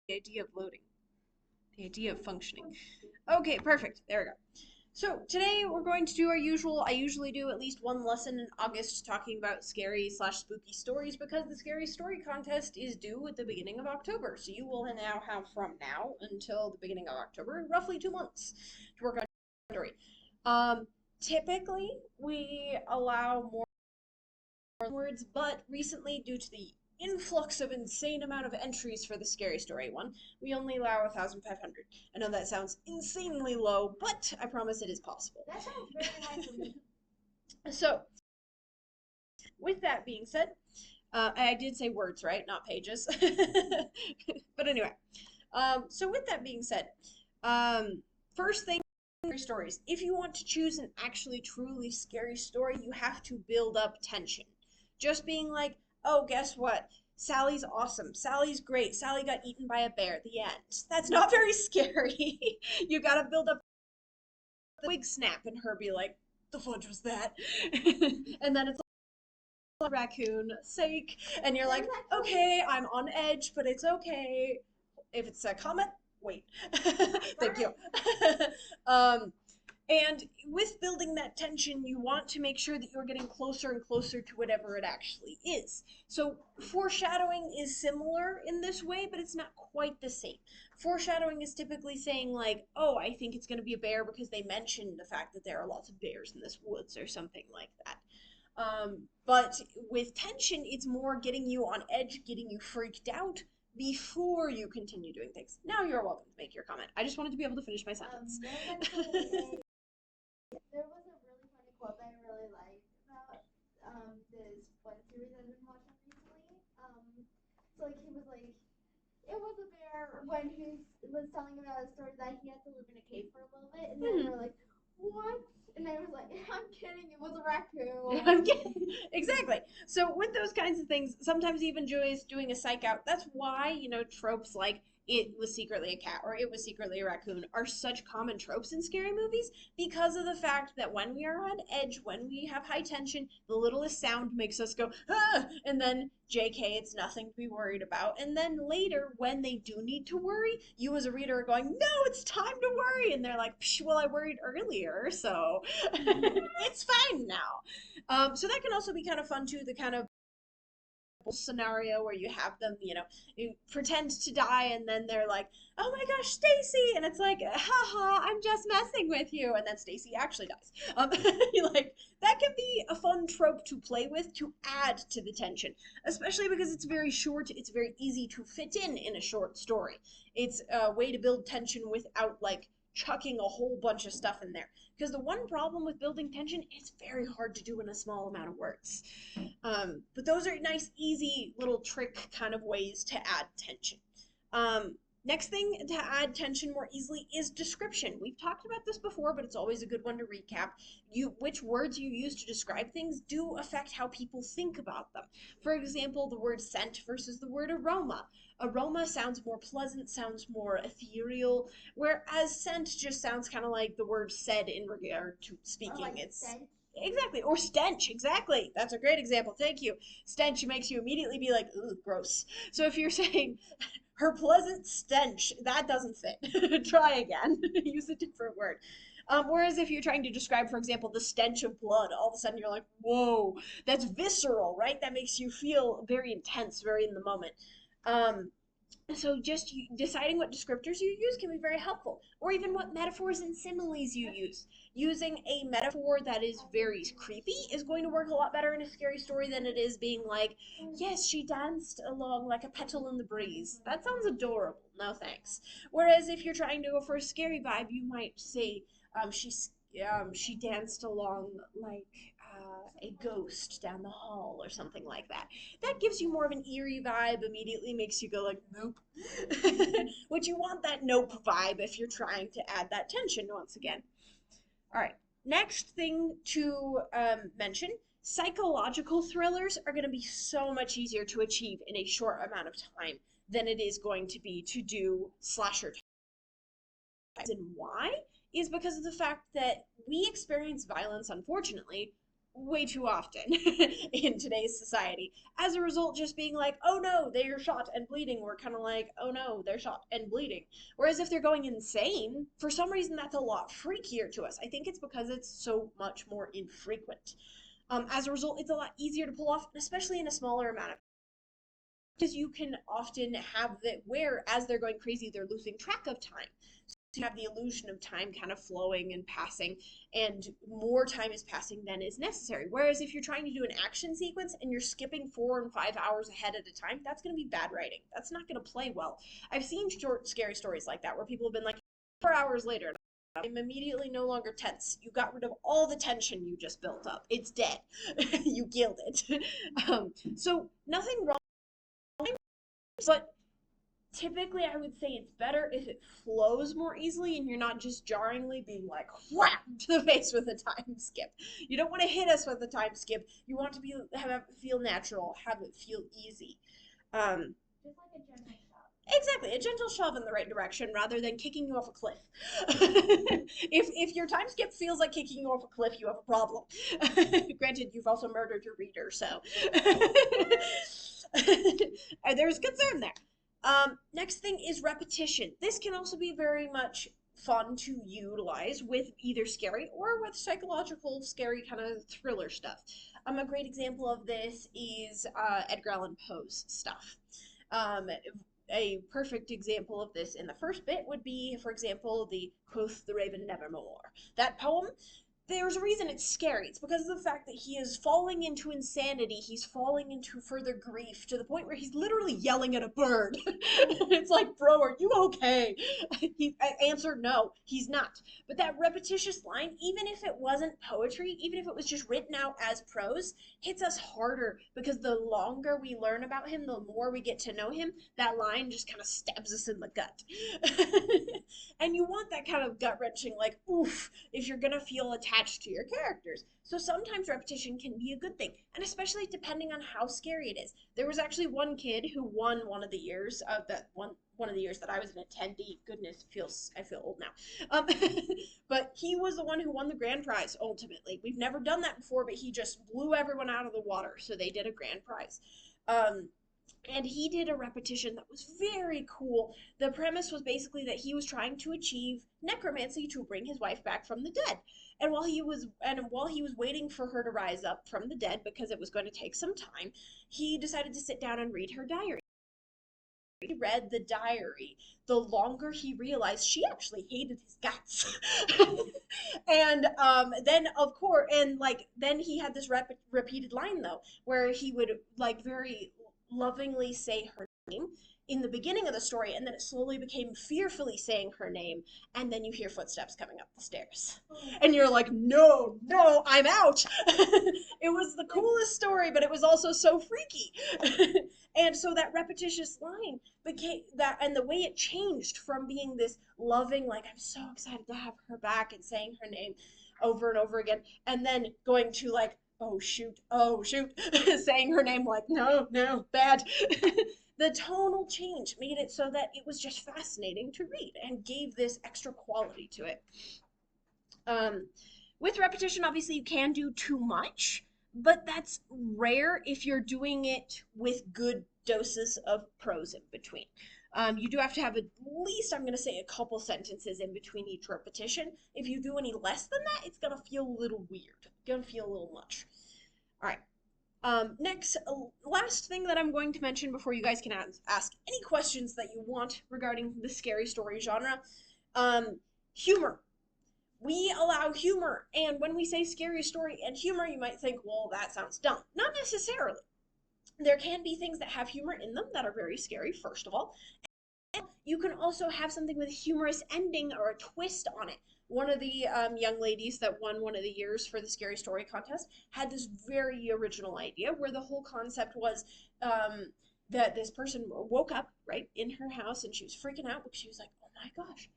the idea of loading, the idea of functioning. Okay, perfect. There we go. So today we're going to do our usual. I usually do at least one lesson in August talking about scary slash spooky stories because the scary story contest is due at the beginning of October. So you will now have from now until the beginning of October, roughly 2 months, to work on a story. Typically we allow more words, but recently, due to the influx of insane amount of entries for the scary story one, we only allow 1,500. I know that sounds insanely low, but I promise it is possible. That sounds very high for me. So, with that being said, I did say words, right? Not pages. But anyway, so with that being said, um, first thing, scary stories. If you want to choose an actually truly scary story, you have to build up tension. Just being like, oh, guess what? Sally's awesome. Sally's great. Sally got eaten by a bear. The end. That's not very scary. You gotta build up the wig snap and her be like, the fudge was that? And then it's like, raccoon, sake. And you're like, okay, I'm on edge, but it's okay. If it's a comet, wait. Thank you. um, and with building that tension, you want to make sure that you're getting closer and closer to whatever it actually is. So, foreshadowing is similar in this way, but it's not quite the same. Foreshadowing is typically saying, like, oh, I think it's going to be a bear because they mentioned the fact that there are lots of bears in this woods or something like that. But with tension, it's more getting you on edge, getting you freaked out before you continue doing things. Now you're welcome to make your comment. I just wanted to be able to finish my sentence. There was a really funny quote that I really liked about this one series I've been watching recently. So like he was like, it was a bear when he was telling about a story that he had to live in a cave for a little bit, and then they Hmm. were like, what? And I was like, I'm kidding, it was a I'm raccoon. kidding. Exactly. So with those kinds of things, sometimes even Joy's doing a psych out. That's why, tropes like it was secretly a cat or it was secretly a raccoon are such common tropes in scary movies because of the fact that when we are on edge, when we have high tension, the littlest sound makes us go, ah, and then JK, it's nothing to be worried about. And then later, when they do need to worry, you as a reader are going, no, it's time to worry. And they're like, psh, well, I worried earlier, so it's fine now. So that can also be kind of fun too, the kind of scenario where you have them, you pretend to die and then they're like, "Oh my gosh, Stacy!" and it's like, "Haha, I'm just messing with you," and then Stacy actually dies. Like that can be a fun trope to play with to add to the tension, especially because it's very short. It's very easy to fit in a short story. It's a way to build tension without like chucking a whole bunch of stuff in there. Because the one problem with building tension, it's very hard to do in a small amount of words. But those are nice, easy little trick kind of ways to add tension. Next thing to add tension more easily is description. We've talked about this before, but it's always a good one to recap. Which words you use to describe things do affect how people think about them. For example, the word scent versus the word aroma. Aroma sounds more pleasant, sounds more ethereal, whereas scent just sounds kind of like the word said in regard to Or speaking. like It's stench. exactly, or stench, exactly. That's a great example. Thank you. Stench makes you immediately be like, ooh, gross. So if you're saying her pleasant stench, that doesn't fit. Try again. Use a different word. Whereas if you're trying to describe, for example, the stench of blood, all of a sudden you're like, whoa, that's visceral, right? That makes you feel very intense, very in the moment. Um, so just deciding what descriptors you use can be very helpful, or even what metaphors and similes you use. Using a metaphor that is very creepy is going to work a lot better in a scary story than it is being like, yes, she danced along like a petal in the breeze. That sounds adorable. No thanks. Whereas if you're trying to go for a scary vibe, you might say, she danced along like a ghost down the hall or something like that. That gives you more of an eerie vibe, immediately makes you go like, nope. Which you want that nope vibe if you're trying to add that tension once again. All right, next thing to mention, psychological thrillers are going to be so much easier to achieve in a short amount of time than it is going to be to do slasher types. And why? Is because of the fact that we experience violence, unfortunately, way too often in today's society. As a result, just being like, oh no, they're shot and bleeding, we're kind of like, oh no, they're shot and bleeding. Whereas if they're going insane, for some reason that's a lot freakier to us. I think it's because it's so much more infrequent. As a result, it's a lot easier to pull off, especially in a smaller amount of, because you can often have that where as they're going crazy, they're losing track of time. So you have the illusion of time kind of flowing and passing, and more time is passing than is necessary. Whereas if you're trying to do an action sequence and you're skipping 4 and 5 hours ahead at a time, that's going to be bad writing. That's not going to play well. I've seen short, scary stories like that where people have been like, 4 hours later, I'm immediately no longer tense. You got rid of all the tension you just built up. It's dead. You killed it. So nothing wrong, but typically I would say it's better if it flows more easily and you're not just jarringly being like whap to the face with a time skip. You don't want to hit us with a time skip. You want to be have it feel natural, have it feel easy. Um, Just like a gentle shove. exactly, a gentle shove in the right direction rather than kicking you off a cliff. If your time skip feels like kicking you off a cliff, you have a problem. Granted, you've also murdered your reader, so there's concern there. Next thing is repetition. This can also be very much fun to utilize with either scary or with psychological, scary kind of thriller stuff. A great example of this is Edgar Allan Poe's stuff. Um, a perfect example of this in the first bit would be, for example, the Quoth the Raven Nevermore. That poem, there's a reason it's scary. It's because of the fact that he is falling into insanity. He's falling into further grief to the point where he's literally yelling at a bird. It's like, bro, are you okay? He answered no, he's not. But that repetitious line, even if it wasn't poetry, even if it was just written out as prose, hits us harder because the longer we learn about him, the more we get to know him, that line just kind of stabs us in the gut. And you want that kind of gut wrenching, like, oof, if you're gonna feel attached to your characters. So sometimes repetition can be a good thing, and especially depending on how scary it is. There was actually one kid who won one of the years of that one of the years that I was an attendee. Goodness, I feel old now. But he was the one who won the grand prize ultimately. We've never done that before, but he just blew everyone out of the water, so they did a grand prize. And he did a repetition that was very cool. The premise was basically that he was trying to achieve necromancy to bring his wife back from the dead. And while he was waiting for her to rise up from the dead because it was going to take some time, he decided to sit down and read her diary. He read the diary, the longer he realized she actually hated his guts. And then of course, and like then he had this repeated line though, where he would like very lovingly say her name in the beginning of the story, and then it slowly became fearfully saying her name, and then you hear footsteps coming up the stairs. And you're like, no, no, I'm out. It was the coolest story, but it was also so freaky. And so that repetitious line became that, and the way it changed from being this loving, like, I'm so excited to have her back and saying her name over and over again, and then going to like, oh shoot, saying her name like, no, no, bad. The tonal change made it so that it was just fascinating to read and gave this extra quality to it. Um, with repetition, obviously, you can do too much, but that's rare if you're doing it with good doses of prose in between. You do have to have at least, I'm going to say, a couple sentences in between each repetition. If you do any less than that, it's going to feel a little weird. It's going to feel a little much. All right. Next, last thing that I'm going to mention before you guys can ask any questions that you want regarding the scary story genre, humor. We allow humor, and when we say scary story and humor, you might think, well, that sounds dumb. Not necessarily. There can be things that have humor in them that are very scary, first of all. And you can also have something with a humorous ending or a twist on it. One of the young ladies that won one of the years for the Scary Story contest had this very original idea where the whole concept was that this person woke up, right, in her house, and she was freaking out because she was like, oh my gosh,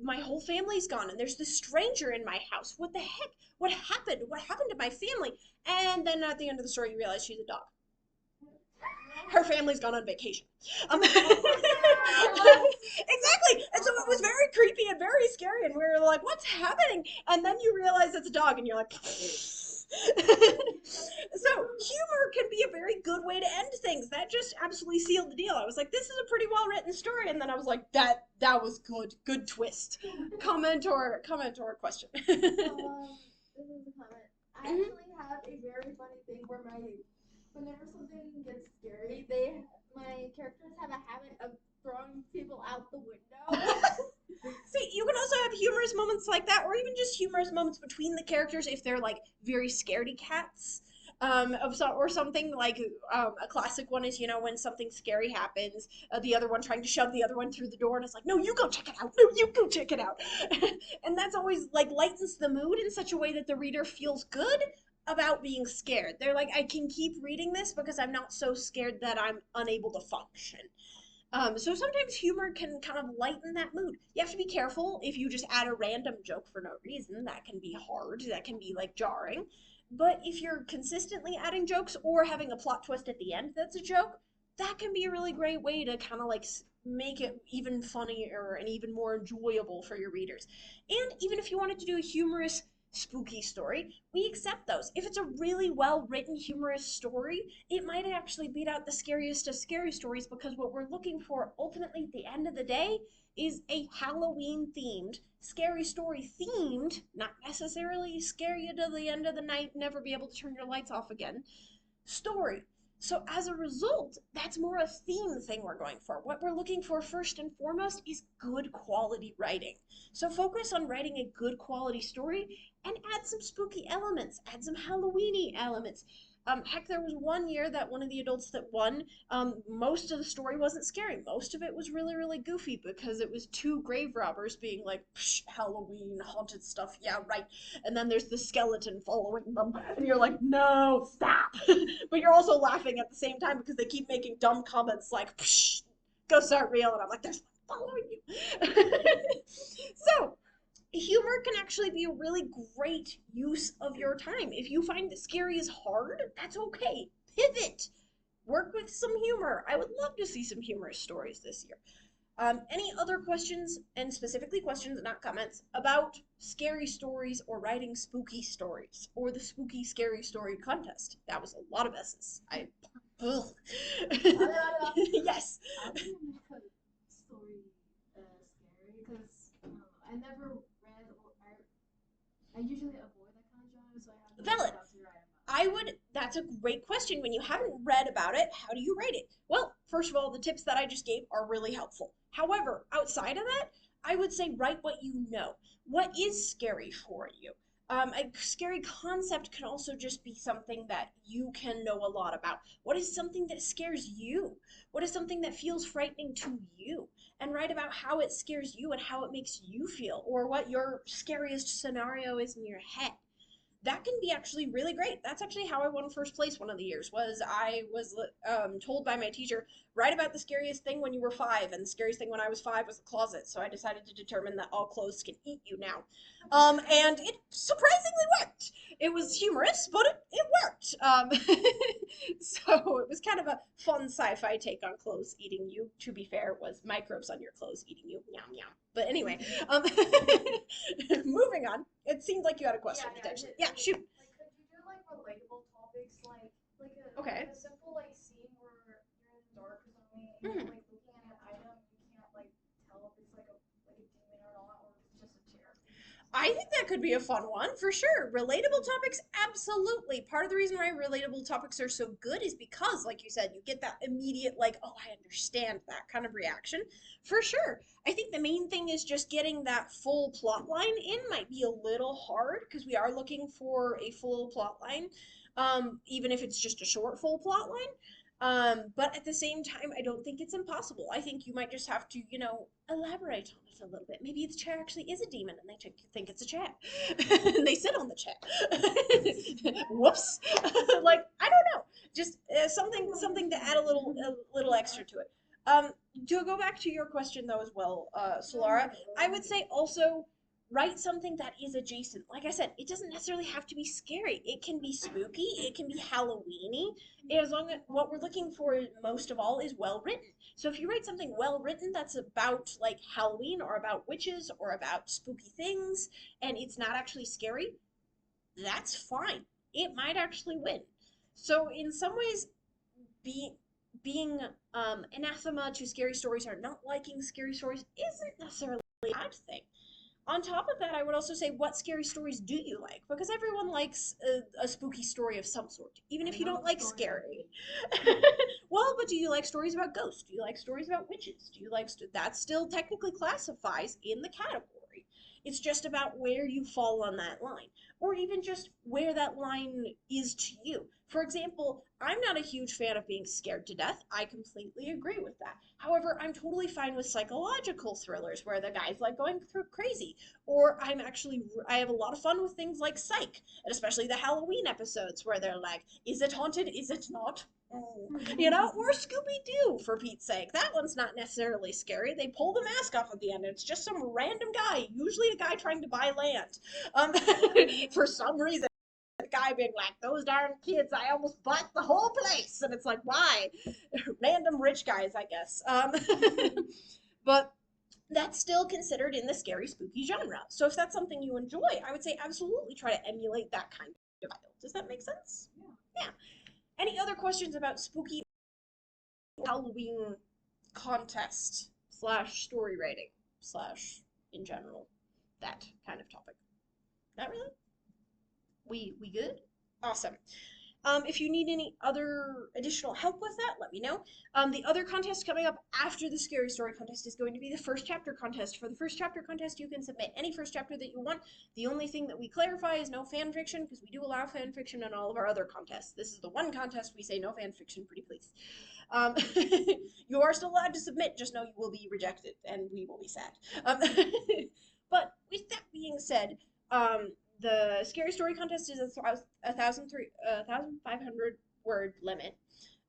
my whole family's gone, and there's this stranger in my house. What the heck? What happened? What happened to my family? And then at the end of the story, you realize she's a dog. Her family's gone on vacation. Exactly. And so it was very creepy and very scary, and we were like, what's happening? And then you realize it's a dog, and you're like, So humor can be a very good way to end things. That just absolutely sealed the deal. I was like, this is a pretty well written story, and then I was like, that was good. Good twist. Comment or question. This is a comment. I Mhm. actually have a very funny thing where whenever something gets scary, my characters have a habit of throwing people out the window. See, you can also have humorous moments like that, or even just humorous moments between the characters if they're like very scaredy cats. Or something like a classic one is when something scary happens, the other one trying to shove the other one through the door, and it's like, no, you go check it out, no, you go check it out, and that's always like lightens the mood in such a way that the reader feels good about being scared. They're like, I can keep reading this because I'm not so scared that I'm unable to function. So sometimes humor can kind of lighten that mood. You have to be careful if you just add a random joke for no reason. That can be hard. That can be like jarring. But if you're consistently adding jokes or having a plot twist at the end that's a joke, that can be a really great way to kind of like make it even funnier and even more enjoyable for your readers. And even if you wanted to do a humorous spooky story, we accept those. If it's a really well written, humorous story, it might actually beat out the scariest of scary stories because what we're looking for ultimately at the end of the day is a Halloween themed, scary story themed, not necessarily scare you to the end of the night, never be able to turn your lights off again, story. So as a result, that's more a theme thing we're going for. What we're looking for first and foremost is good quality writing. So focus on writing a good quality story and add some spooky elements, add some Halloweeny elements. Heck, there was one year that one of the adults that won, most of the story wasn't scary. Most of it was really, really goofy because it was two grave robbers being like, Psh, Halloween, haunted stuff, yeah, right. And then there's the skeleton following them, and you're like, no, stop. But you're also laughing at the same time because they keep making dumb comments like, Psh, ghosts aren't real. And I'm like, there's following you. So, humor can actually be a really great use of your time. If you find that scary is hard, that's okay. Pivot. Work with some humor. I would love to see some humorous stories this year. Any other questions, and specifically questions, not comments, about scary stories or writing spooky stories or the spooky scary story contest? That was a lot of S's. Ugh. Yes. I wouldn't make a story scary because I never read or I usually avoid that kind of genre, so I have no Valid. idea how to write about it. That's a great question. When you haven't read about it, how do you rate it? Well, first of all, the tips that I just gave are really helpful. However, outside of that, I would say write what you know. What is scary for you? A scary concept can also just be something that you can know a lot about. What is something that scares you? What is something that feels frightening to you? And write about how it scares you and how it makes you feel, or what your scariest scenario is in your head. That can be actually really great. That's actually how I won first place one of the years. Was I was told by my teacher, write about the scariest thing when you were 5, and the scariest thing when I was 5 was the closet. So I decided to determine that all clothes can eat you now, and it surprisingly worked. It was humorous, but it worked. So it was kind of a fun sci-fi take on clothes eating you. To be fair, it was microbes on your clothes eating you. Yum yum. But anyway, um, moving on. It seemed like you had a question potentially. Yeah, shoot. Like, could you do like relatable topics, Okay. like a simple like scene where you're in the dark or something, and you're Mhm. like looking at an item, and you can't like tell if it's like a demon or not, or if it's just a chair. I think that could be a fun one for sure. Relatable topics, absolutely. Part of the reason why relatable topics are so good is because, like you said, you get that immediate, like, oh, I understand that kind of reaction. For sure. I think the main thing is just getting that full plot line in might be a little hard because we are looking for a full plot line, even if it's just a short, full plot line. But at the same time, I don't think it's impossible. I think you might just have to, elaborate on it a little bit. Maybe the chair actually is a demon and they think it's a chair. And they sit on the chair. Whoops. Like, I don't know. Just something to add a little extra to it. Um, to go back to your question though as well, Solara, I would say also write something that is adjacent. Like I said, it doesn't necessarily have to be scary. It can be spooky. It can be Halloweeny. As long as what we're looking for most of all is well written. So if you write something well written that's about like Halloween or about witches or about spooky things and it's not actually scary, that's fine. it might actually win. So in some ways, being anathema to scary stories or not liking scary stories isn't necessarily a bad thing. On top of that, I would also say, what scary stories do you like? Because everyone likes a spooky story of some sort, even if you don't like scary. Well, but do you like stories about ghosts? Do you like stories about witches? Do you like that still technically classifies in the category? It's just about where you fall on that line, or even just where that line is to you. For example, I'm not a huge fan of being scared to death. I completely agree with that. However, I'm totally fine with psychological thrillers where the guy's like going through crazy. Or I have a lot of fun with things like Psych, and especially the Halloween episodes where they're like, is it haunted? Is it not? Or Scooby Doo, for Pete's sake. That one's not necessarily scary. They pull the mask off at the end, and it's just some random guy, usually a guy trying to buy land. For some reason, the guy being like, those darn kids, I almost bought the whole place. And it's like, why? Random rich guys, I guess. But that's still considered in the scary, spooky genre. So if that's something you enjoy, I would say absolutely try to emulate that kind of style. Does that make sense? Yeah. Any other questions about spooky Halloween contest slash story writing slash in general that kind of topic? Not really. We good? Awesome. If you need any other additional help with that, let me know. The other contest coming up after the Scary Story contest is going to be the first chapter contest. For the first chapter contest, you can submit any first chapter that you want. The only thing that we clarify is no fan fiction, because we do allow fan fiction in all of our other contests. This is the one contest we say no fan fiction, pretty please. You are still allowed to submit, just know you will be rejected, and we will be sad. But with that being said, the Scary Story contest is a 1,500 word limit.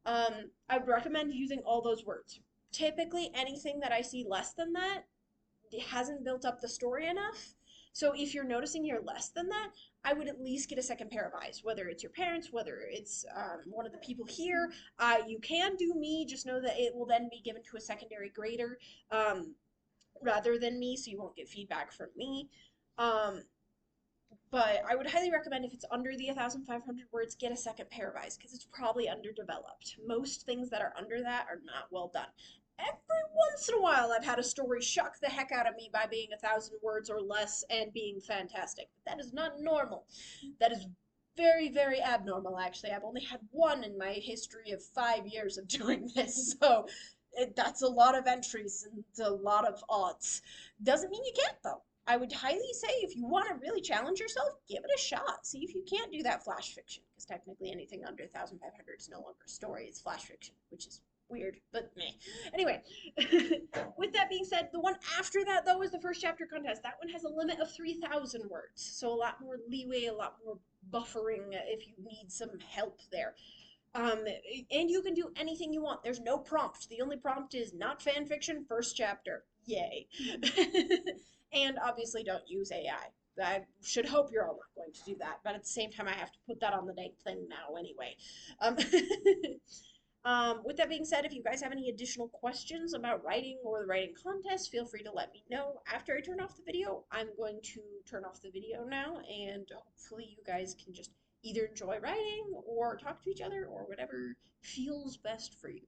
I would recommend using all those words. Typically, anything that I see less than that hasn't built up the story enough. So if you're noticing you're less than that, I would at least get a second pair of eyes, whether it's your parents, whether it's one of the people here. You can do me, just know that it will then be given to a secondary grader rather than me, so you won't get feedback from me. But I would highly recommend if it's under the 1,500 words, get a second pair of eyes because it's probably underdeveloped. Most things that are under that are not well done. Every once in a while, I've had a story shock the heck out of me by being 1,000 words or less and being fantastic. But that is not normal. That is very, very abnormal, actually. I've only had one in my history of 5 years of doing this, so that's a lot of entries and a lot of odds. Doesn't mean you can't, though. I would highly say if you want to really challenge yourself, give it a shot. See if you can't do that flash fiction, because technically anything under 1,500 is no longer a story, it's flash fiction, which is weird, but meh. Anyway, with that being said, the one after that, though, is the first chapter contest. That one has a limit of 3,000 words, so a lot more leeway, a lot more buffering if you need some help there. And you can do anything you want. There's no prompt. The only prompt is not fan fiction, first chapter. Yay. And obviously don't use AI. I should hope you're all not going to do that, but at the same time, I have to put that on the dang thing now anyway. Um, with that being said, if you guys have any additional questions about writing or the writing contest, feel free to let me know after I turn off the video. I'm going to turn off the video now, and hopefully you guys can just either enjoy writing or talk to each other or whatever feels best for you.